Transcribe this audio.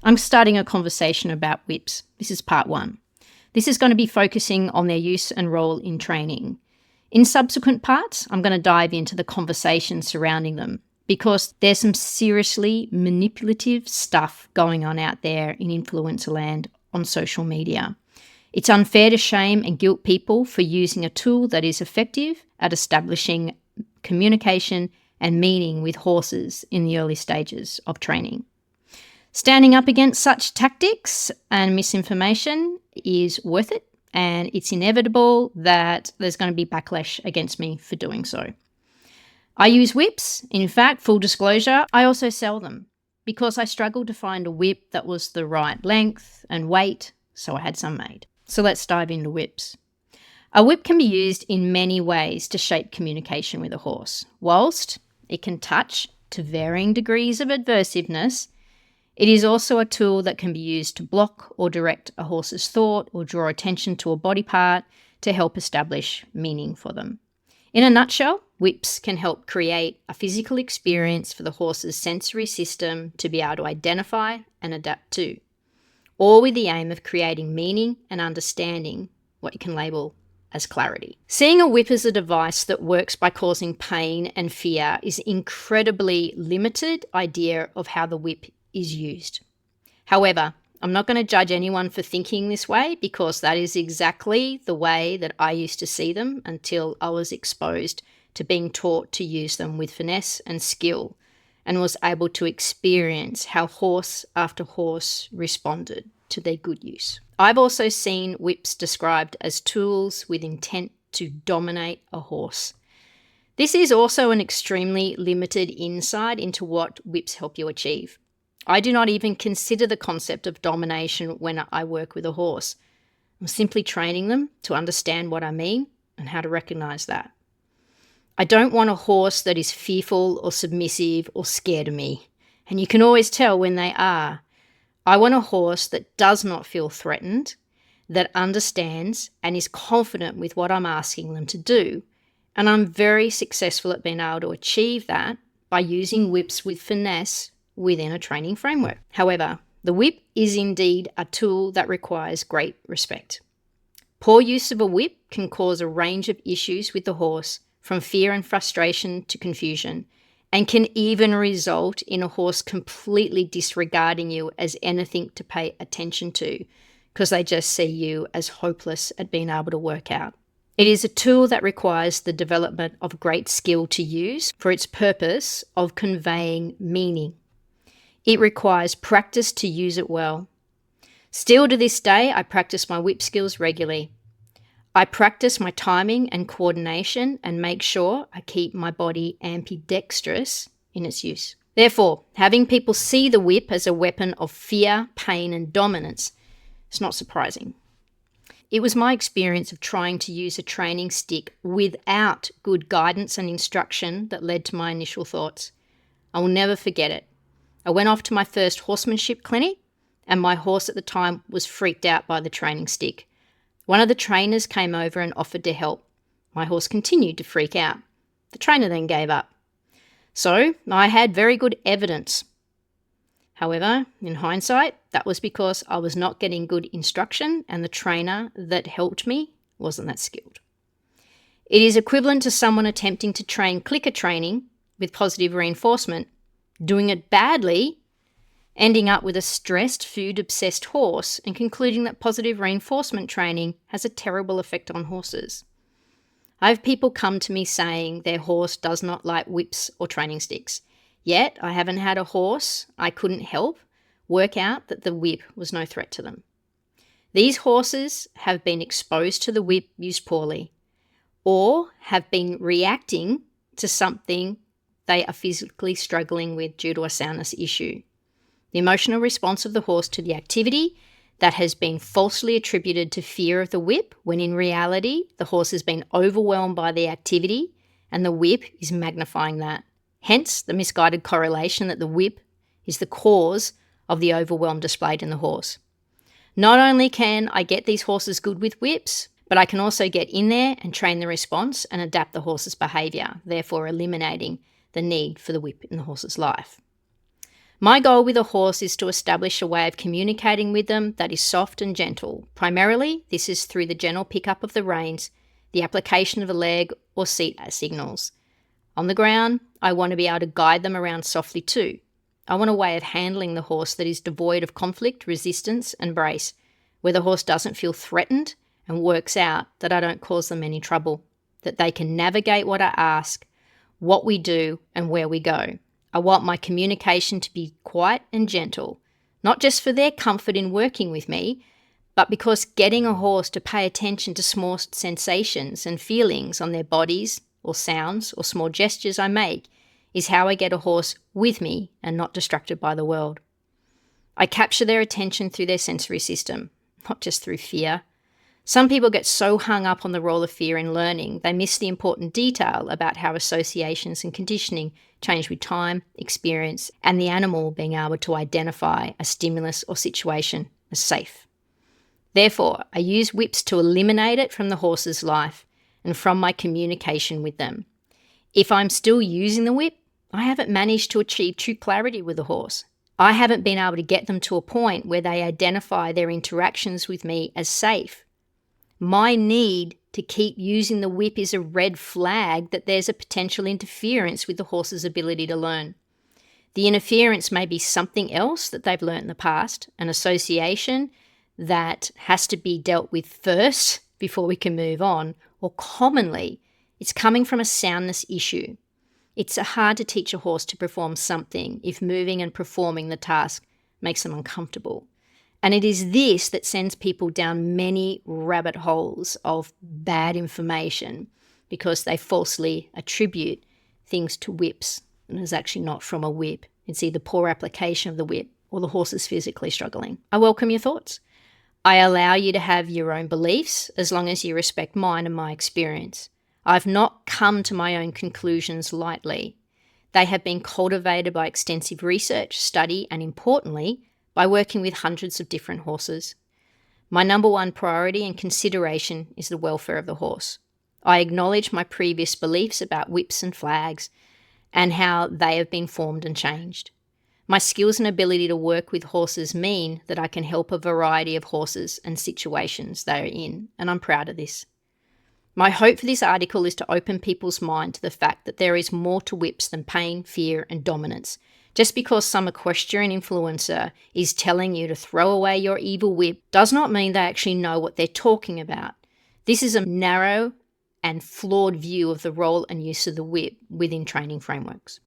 I'm starting a conversation about whips. This is part 1. This is going to be focusing on their use and role in training. In subsequent parts, I'm going to dive into the conversation surrounding them because there's some seriously manipulative stuff going on out there in influencer land on social media. It's unfair to shame and guilt people for using a tool that is effective at establishing communication and meaning with horses in the early stages of training. Standing up against such tactics and misinformation is worth it, and it's inevitable that there's going to be backlash against me for doing so. I use whips. In fact, full disclosure, I also sell them because I struggled to find a whip that was the right length and weight, so I had some made. So let's dive into whips. A whip can be used in many ways to shape communication with a horse. Whilst it can touch to varying degrees of adversiveness, it is also a tool that can be used to block or direct a horse's thought or draw attention to a body part to help establish meaning for them. In a nutshell, whips can help create a physical experience for the horse's sensory system to be able to identify and adapt to, all with the aim of creating meaning and understanding what you can label as clarity. Seeing a whip as a device that works by causing pain and fear is an incredibly limited idea of how the whip is used. However, I'm not going to judge anyone for thinking this way because that is exactly the way that I used to see them until I was exposed to being taught to use them with finesse and skill and was able to experience how horse after horse responded to their good use. I've also seen whips described as tools with intent to dominate a horse. This is also an extremely limited insight into what whips help you achieve. I do not even consider the concept of domination when I work with a horse. I'm simply training them to understand what I mean and how to recognize that. I don't want a horse that is fearful or submissive or scared of me, and you can always tell when they are. I want a horse that does not feel threatened, that understands and is confident with what I'm asking them to do, and I'm very successful at being able to achieve that by using whips with finesse within a training framework. However, the whip is indeed a tool that requires great respect. Poor use of a whip can cause a range of issues with the horse, from fear and frustration to confusion, and can even result in a horse completely disregarding you as anything to pay attention to because they just see you as hopeless at being able to work out. It is a tool that requires the development of great skill to use for its purpose of conveying meaning. It requires practice to use it well. Still to this day, I practice my whip skills regularly. I practice my timing and coordination and make sure I keep my body ambidextrous in its use. Therefore, having people see the whip as a weapon of fear, pain, and dominance is not surprising. It was my experience of trying to use a training stick without good guidance and instruction that led to my initial thoughts. I will never forget it. I went off to my first horsemanship clinic and my horse at the time was freaked out by the training stick. One of the trainers came over and offered to help. My horse continued to freak out. The trainer then gave up. So I had very good evidence. However, in hindsight, that was because I was not getting good instruction and the trainer that helped me wasn't that skilled. It is equivalent to someone attempting to train clicker training with positive reinforcement, doing it badly, ending up with a stressed, food-obsessed horse and concluding that positive reinforcement training has a terrible effect on horses. I have people come to me saying their horse does not like whips or training sticks. Yet I haven't had a horse I couldn't help work out that the whip was no threat to them. These horses have been exposed to the whip used poorly or have been reacting to something they are physically struggling with due to a soundness issue. The emotional response of the horse to the activity that has been falsely attributed to fear of the whip, when in reality the horse has been overwhelmed by the activity and the whip is magnifying that. Hence the misguided correlation that the whip is the cause of the overwhelm displayed in the horse. Not only can I get these horses good with whips, but I can also get in there and train the response and adapt the horse's behaviour, therefore eliminating the need for the whip in the horse's life. My goal with a horse is to establish a way of communicating with them that is soft and gentle. Primarily, this is through the gentle pickup of the reins, the application of a leg or seat signals. On the ground, I want to be able to guide them around softly too. I want a way of handling the horse that is devoid of conflict, resistance, and brace, where the horse doesn't feel threatened and works out that I don't cause them any trouble, that they can navigate what I ask, what we do, and where we go. I want my communication to be quiet and gentle, not just for their comfort in working with me, but because getting a horse to pay attention to small sensations and feelings on their bodies or sounds or small gestures I make is how I get a horse with me and not distracted by the world. I capture their attention through their sensory system, not just through fear. Some people get so hung up on the role of fear in learning, they miss the important detail about how associations and conditioning change with time, experience, and the animal being able to identify a stimulus or situation as safe. Therefore, I use whips to eliminate it from the horse's life and from my communication with them. If I'm still using the whip, I haven't managed to achieve true clarity with the horse. I haven't been able to get them to a point where they identify their interactions with me as safe. My need to keep using the whip is a red flag that there's a potential interference with the horse's ability to learn. The interference may be something else that they've learnt in the past, an association that has to be dealt with first before we can move on, or commonly, it's coming from a soundness issue. It's hard to teach a horse to perform something if moving and performing the task makes them uncomfortable. And it is this that sends people down many rabbit holes of bad information because they falsely attribute things to whips. And it's actually not from a whip. It's either poor application of the whip or the horse is physically struggling. I welcome your thoughts. I allow you to have your own beliefs as long as you respect mine and my experience. I've not come to my own conclusions lightly. They have been cultivated by extensive research, study, and importantly, by working with hundreds of different horses. My number one priority and consideration is the welfare of the horse. I acknowledge my previous beliefs about whips and flags and how they have been formed and changed. My skills and ability to work with horses mean that I can help a variety of horses and situations they are in, and I'm proud of this. My hope for this article is to open people's mind to the fact that there is more to whips than pain, fear, and dominance. Just because some equestrian influencer is telling you to throw away your evil whip does not mean they actually know what they're talking about. This is a narrow and flawed view of the role and use of the whip within training frameworks.